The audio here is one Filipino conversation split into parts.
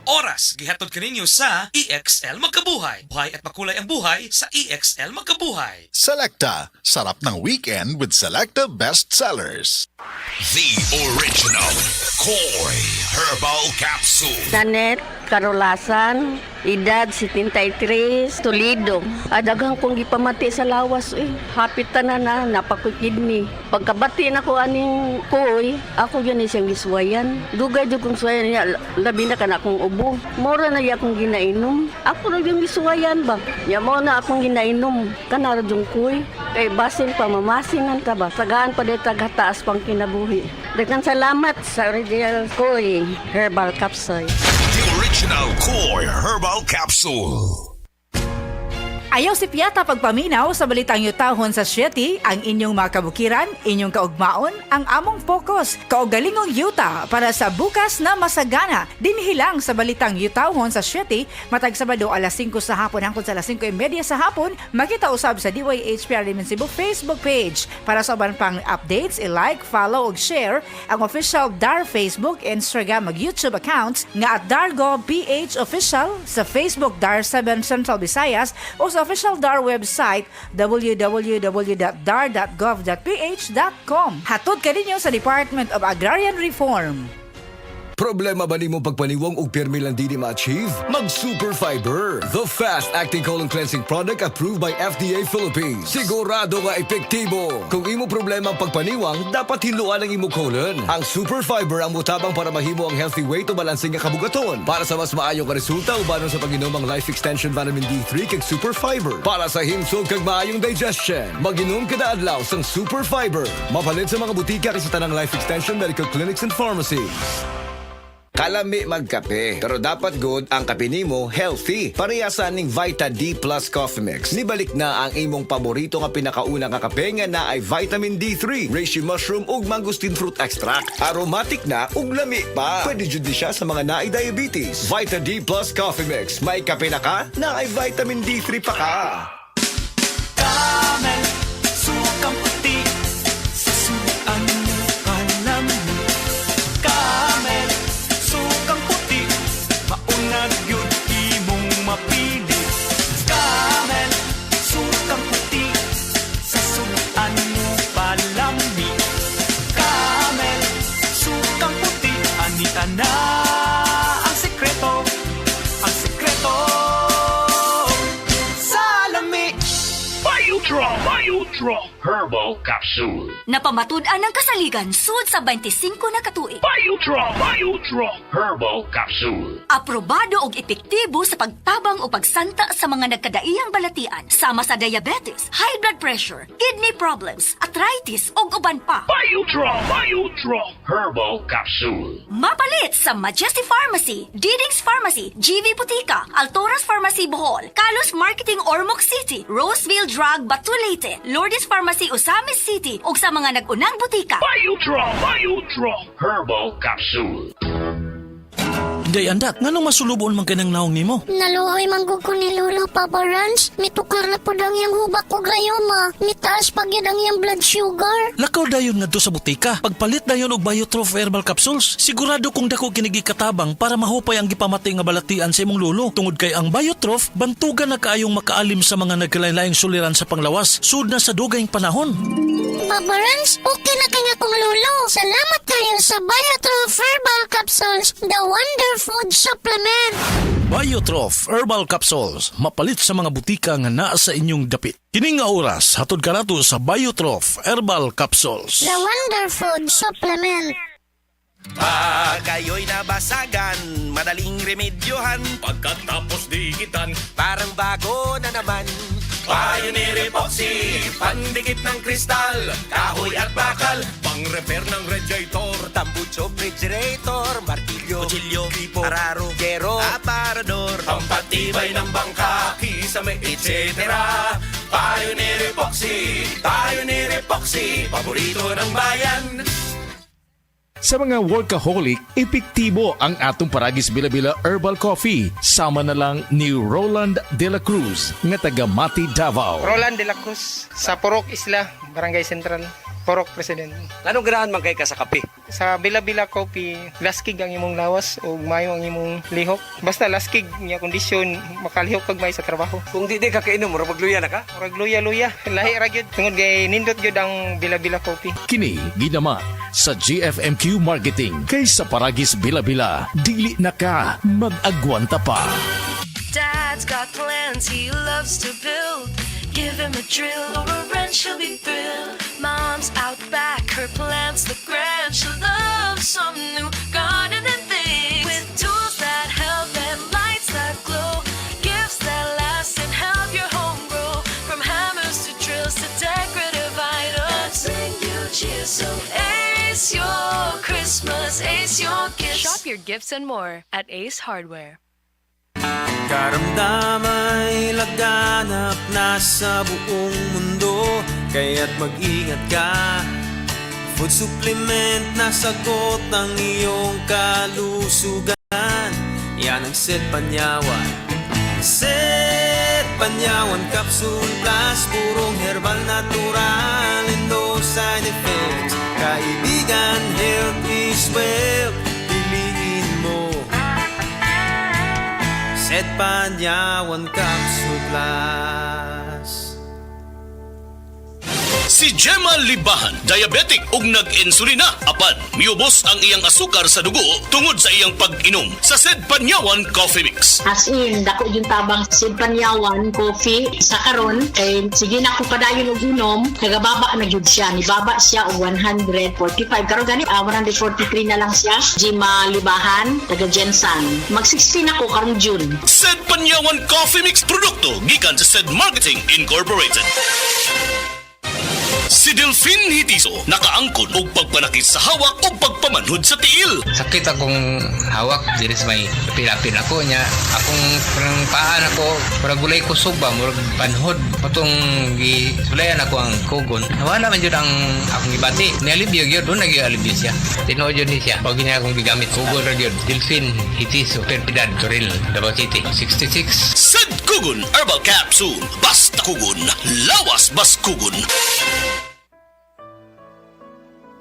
Oras gihatod kaninyo sa EXL Magkabuhay. Buhay at makulay ang buhay sa EXL Magkabuhay. Selecta, sarap ng weekend with Selecta bestsellers. The original Koi Herbal Capsule. Nanet, Karolasan, edad 73, Toledo. Adagang kong gipamati sa lawas Hapit tanan na napakukidney. Pagkabati na ko aning koy, ako yun siyang giswayan. Dugay jud kong swayan niya, labi na kana akong ubo. Mora na iya akong ginainom. Ako na yung giswayan ba? Ya mo na akong ginainom. Kanara yung koy. Kay basin pa mamasinan ka ba? Sagaan pa dito taghataas pang kinabuhi. Daghang salamat sa original koy herbal capsule. The original Koi Herbal Capsule. Ayaw si Piata pagpaminaw sa balitang yutahon sa Sieti, ang inyong mga kabukiran, inyong kaugmaon, ang among focus, kaugalingong yuta para sa bukas na masagana. Dinhilang sa balitang yutahon sa Sieti, matag Sabado alas 5 sa hapon hangtod sa alas 5:30 sa hapon, makita usab sa DYHPR Limen Cebu Facebook page. Para sa uban pang updates, i-like, follow ug share ang official DAR Facebook, Instagram ug YouTube accounts nga at DarGovPH Official sa Facebook DAR 7 Central Visayas o sa official DAR website www.dar.gov.ph.com. Hatod kaninyo sa Department of Agrarian Reform. Problema ba nimo pagpaniwang og pirmi lang di ma-achieve? Mag Super Fiber, the fast-acting colon cleansing product approved by FDA Philippines. Sigurado nga epektibo. Kung imo problema ang pagpaniwang, dapat hiluan ang imo colon. Ang Super Fiber ang mutabang para mahimo ang healthy weight o balansing nga kabugaton. Para sa mas maayo nga resulta ubanon sa pag-inom ang Life Extension Vitamin D3 kag Super Fiber. Para sa himsog kag maayong digestion, mag-inom kada adlaw sang Super Fiber. Mapalit sa mga butika kay sa tanang Life Extension Medical Clinics and Pharmacies. Kalami magkape, pero dapat good ang kape nimo healthy. Parehasan ning Vita D Plus Coffee Mix. Nibalik na ang imong paborito nga pinakauna nga kape nga na ay vitamin D3, reishi mushroom ug mangosteen fruit extract. Aromatic na ug lami pa. Pwede jud siya sa mga naay diabetes. Vita D Plus Coffee Mix. May kape na ka, na ay vitamin D3 pa ka. Camel, sukang puti, sasuan mo alam mo. Camel, sukang puti, maunag yun imong mapili. Camel, sukang puti, sasuan mo palami. Camel, sukang puti, anita na ang sekreto, ang sekreto. Biotra Herbal Capsule. Napamatud-an ng kasaligan sud sa 25 na katuig. Biotra Herbal Capsule. Aprobado og epektibo sa pagtabang o pagsanta sa mga nagkadaiyang balatian sama sa diabetes, high blood pressure, kidney problems, arthritis ug uban pa. Biotra Herbal Capsule. Mapalit sa Majesty Pharmacy, Diding's Pharmacy, GV Butika, Altoras Pharmacy Bohol, Kalos Marketing Ormoc City, Roseville Drug Batulete, Lourdes Pharmacy Osamis City ug sa mga nag-unang butika. Biotra Herbal Capsule. Day andat, nganong masulubon man kanang naong nimo? Naluoy manggug ko ni Lolo Papa Rans. Mitukar na po ang iyang hubak ko gayoma. Mitaas pag yan ang iyang blood sugar. Lakaw dayon ngadto sa butika. Pagpalit dayon og Biotrof Herbal Capsules. Sigurado kung dako kinigi katabang para mahupay ang gipamatay nga balatian sa imong lolo. Tungod kay ang Biotrof, bantugan na kaayong makaalim sa mga nagkalain-laing suliran sa panglawas. Sud na sa dugayng panahon. Papa Rans, okay na kaya kong lolo. Salamat kayo sa Biotrof Herbal Capsules, the Wonder Food Supplement. Biotrof Herbal Capsules. Mapalit sa mga butika nga naa sa inyong dapit. Kining nga oras, hatod kanato sa Biotrof Herbal Capsules. The Wonder Food Supplement. Pag kayo'y nabasagan, madaling remedyohan. Pagkatapos dikitan, Parang bago na naman. Pioneer Epoxy, pandikit ng kristal, kahoy at bakal, pang-repair ng radiator, Tambucho, refrigerator, martilyo, kutsilyo, gripo, araro, gero, aparador. pampatibay ng bangka, kisame, etc. Pioneer Epoxy, paborito ng bayan. Sa mga workaholic, epektibo ang atong Paragis Bila-Bila Herbal Coffee. Sama na lang ni Roland De La Cruz, nga taga Mati, Davao. Roland De La Cruz, sa Purok Isla, Barangay Central. Porok President. Anong ganahan man kay ka sa kape? Sa Bila-Bila Coffee, laskig ang imong lawas o mayo ang imong lihok. Basta laskig niya kondisyon, makalihok kag may sa trabaho. Kung di ka kainom, mura magluya na ka? Murag luya-luya, lahi ra gyud. Tungod kay nindot gyud ang Bila-Bila Coffee. Kini ginama sa GFMQ Marketing kay sa Paragis Bila-Bila. Dili na ka mag-agwanta pa. Dad's got plans he loves to build. Give him a drill or a wrench, he'll be thrilled. Mom's out back, her plants look grand. She loves some new gardening things with tools that help and lights that glow. Gifts that last and help your home grow. From hammers to drills to decorative items. Bring you cheer, so ace your Christmas, ace your gifts. Shop your gifts and more at Ace Hardware. Karamdamay laganap na sa buong mundo, kaya't mag-ingat ka. Food supplement na sagot ang iyong kalusugan. Yan ang Set Panyawan. Set Panyawan Capsule Plus, purong herbal natural and no side effects. Kaibigan, health is wealth. Piliin mo Set Panyawan Capsule Plus. Si Gemma Libahan, diabetic ug nag-insulina. Apan, miubos ang iyang asukar sa dugo tungod sa iyang pag-inom sa Set Panyawan Coffee Mix. As in, dako yung tabang Set Panyawan Coffee sa karon kay sige na ko padayon og inom, nagababa na gyud siya. Nibaba siya og 145. Karon gani 143 na lang siya. Gemma Libahan, taga Jensan. Mag-16 ako karong June. Set Panyawan Coffee Mix produkto gikan sa Sed Marketing Incorporated. Si Delphine Hitiso nakaangkon og pagpanakit sa hawak o pagpamanhod sa tiil. Sakit akong hawak, diri sa may pilapil ako niya. Akong parang paan ako, parang gulay kusog ba, murag panhod. Matong gisulayan ako ang kugon. Nawala man yun ang akong ibati. Nialibyo yun, doon nag-ialibyo siya. Tinood yun siya. Pag niya akong bigamit, kugon ra yun. Delphine Hitiso, Perpidad, Toril, Davao City, 66. Sed Kugon Herbal Capsule. Basta kugon, lawas bas kugon.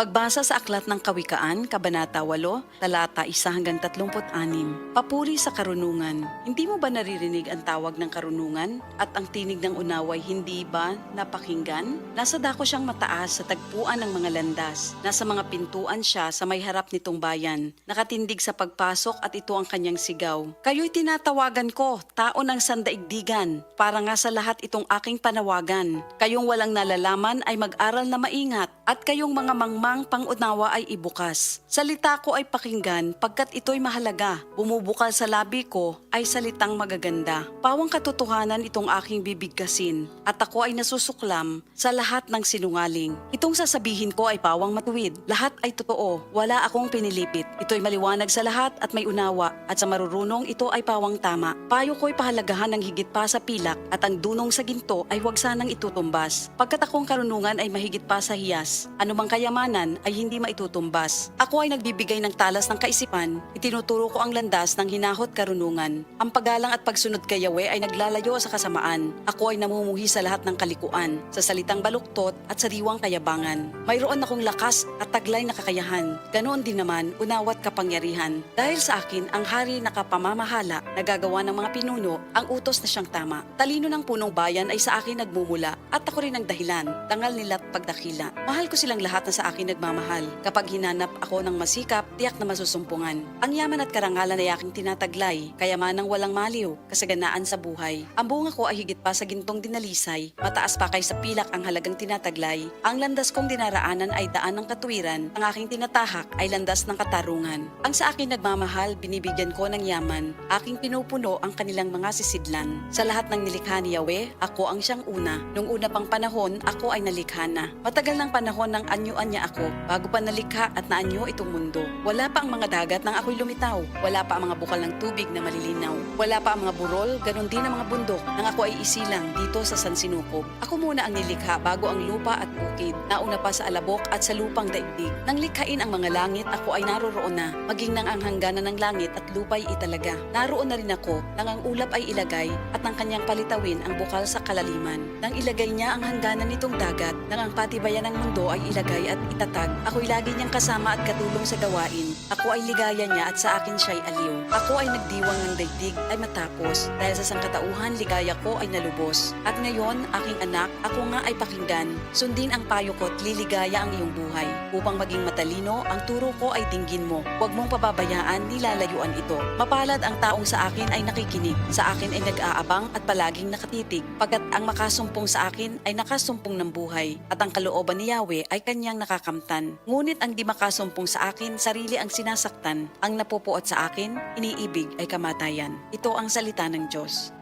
Pagbasa sa Aklat ng Kawikaan, Kabanata 8, Talata 1 hanggang 36. Papuri sa karunungan. Hindi mo ba naririnig ang tawag ng karunungan at ang tinig ng unaway hindi ba napakinggan? Nasa dako siyang mataas sa tagpuan ng mga landas. Nasa mga pintuan siya sa may harap nitong bayan. Nakatindig sa pagpasok at ito ang kanyang sigaw. Kayo'y tinatawagan ko, tao ng sandaigdigan. Para nga sa lahat itong aking panawagan. Kayong walang nalalaman ay mag-aral na maingat at kayong mga mangmang pangunawa ay ibukas. Salita ko ay pakinggan pagkat ito'y mahalaga. Bumubukal sa labi ko ay salitang magaganda. Pawang katotohanan itong aking bibigkasin at ako ay nasusuklam sa lahat ng sinungaling. Itong sasabihin ko ay pawang matuwid. Lahat ay totoo. Wala akong pinilipit. Ito'y maliwanag sa lahat at may unawa at sa marurunong ito ay pawang tama. Payo ko'y pahalagahan ng higit pa sa pilak at ang dunong sa ginto ay huwag sanang itutumbas. Pagkat akong karunungan ay mahigit pa sa hiyas. Anumang kayamanan ay hindi maitutumbas. Ako ay nagbibigay ng talas ng kaisipan, itinuturo ko ang landas ng hinahot karunungan. Ang paggalang at pagsunod kay Yahweh ay naglalayo sa kasamaan. Ako ay namumuhi sa lahat ng kalikuan, sa salitang baluktot at sariwang kayabangan. Mayroon akong lakas at taglay na kakayahan. Ganoon din naman, unawat kapangyarihan. Dahil sa akin, ang hari na kapamamahala, nagagawa ng mga pinuno, ang utos na siyang tama. Talino ng punong bayan ay sa akin nagmumula at ako rin ang dahilan, dangal nila't pagdakila. Mahal ko silang lahat na sa akin nagmamahal. Kapag hinanap ako ng masikap, tiyak na masusumpungan. Ang yaman at karangalan ay aking tinataglay, kayamanang walang maliw, kasaganaan sa buhay. Ang bunga ko ay higit pa sa gintong dinalisay, mataas pa kay sa pilak ang halagang tinataglay. Ang landas kong dinaraanan ay daan ng katuwiran, ang aking tinatahak ay landas ng katarungan. Ang sa akin nagmamahal, binibigyan ko ng yaman, aking pinupuno ang kanilang mga sisidlan. Sa lahat ng nilikha ni Yahweh, ako ang siyang una. Nung una pang panahon, ako ay nalikha na. Matagal ng panahon ng anyuan niya ako bago pa nalikha at naanyo itong mundo. Wala pa ang mga dagat nang ako'y lumitaw. Wala pa ang mga bukal ng tubig na malilinaw. Wala pa ang mga burol, ganon din ang mga bundok nang ako ay isilang dito sa San Sinukob. Ako muna ang nilikha bago ang lupa at bukid. Nauna pa sa alabok at sa lupang daigdig. Nang likhain ang mga langit, ako ay naroroon na. Maging nang ang hangganan ng langit at lupa'y italaga. Naroon na rin ako nang ang ulap ay ilagay at nang kanyang palitawin ang bukal sa kalaliman. Nang ilagay niya ang hangganan nitong dagat, nang ang patibayan ng mundo ay ilagay at itatag, ako'y lagi niyang kasama at katulong sa gawain. Ako ay ligaya niya at sa akin siya'y aliw. Ako ay nagdiwang ng daigdig ay matapos. Dahil sa sangkatauhan, ligaya ko ay nalubos. At ngayon, aking anak, ako nga ay pakinggan. Sundin ang payo ko't liligaya ang iyong buhay. Upang maging matalino, ang turo ko ay dinggin mo. Huwag mong pababayaan, nilalayuan ito. Mapalad ang taong sa akin ay nakikinig. Sa akin ay nag-aabang at palaging nakatitig. Pagkat ang makasumpong sa akin ay nakasumpong ng buhay. At ang kalooban ni Yahweh ay kanyang nakakamtan. Ngunit ang di makasumpong sa akin, sarili ang sinasaktan. Ang napupuot sa akin, iniibig ay kamatayan. Ito ang salita ng Diyos.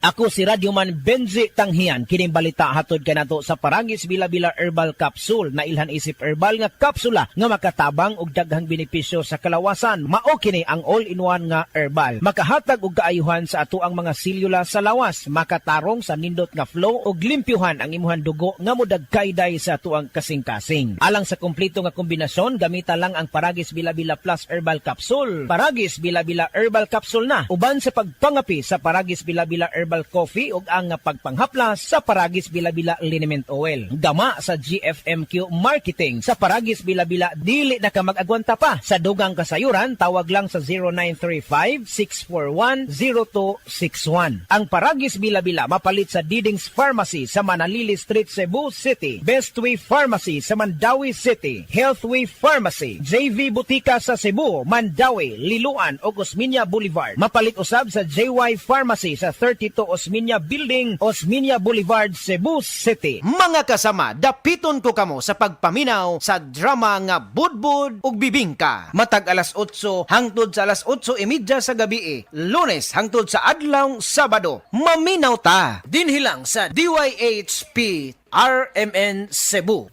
Ako si Radyoman Benji Tanghian, kining balita hatod kanato sa Paragis Bila-Bila Herbal Capsule na ilhan isip herbal nga kapsula nga makatabang og daghang benepisyo sa kalawasan. Mao kini ang all-in-one nga herbal. Makahatag og kaayuhan sa ato ang mga selula sa lawas, makatarong sa nindot nga flow og limpyuhan ang imuhang dugo nga modagkayday sa ato ang kasing-kasing. Alang sa kumpleto nga kombinasyon, gamita lang ang Paragis Bila-Bila Plus Herbal Capsule. Paragis Bila-Bila Herbal Capsule na uban sa pagpangapi sa Paragis Bila-Bila Herbal Coffee ug ang pagpanghaplas sa Paragis Bila-Bila Liniment Oil. Gama sa GFMQ Marketing sa Paragis Bila-Bila, dili na ka mag-agwanta pa. Sa dugang kasayuran, tawag lang sa 0935-641-0261. Ang Paragis Bila-Bila mapalit sa Didings Pharmacy sa Manalili Street, Cebu City, Bestway Pharmacy sa Mandawi City, Healthway Pharmacy, JV Butika sa Cebu, Mandawi, Liloan ug Osmeña Boulevard. Mapalit usab sa JY Pharmacy sa 32 Osmeña Building, Osmeña Boulevard, Cebu City. Mga kasama, dapiton ko kamo sa pagpaminaw sa drama nga Budbud ug Bibingka. Matag alas 8 hangtod sa alas 8:30 sa gabi, Lunes hangtod sa adlaw Sabado. Maminaw ta dinhi lang sa DYHP RMN Cebu.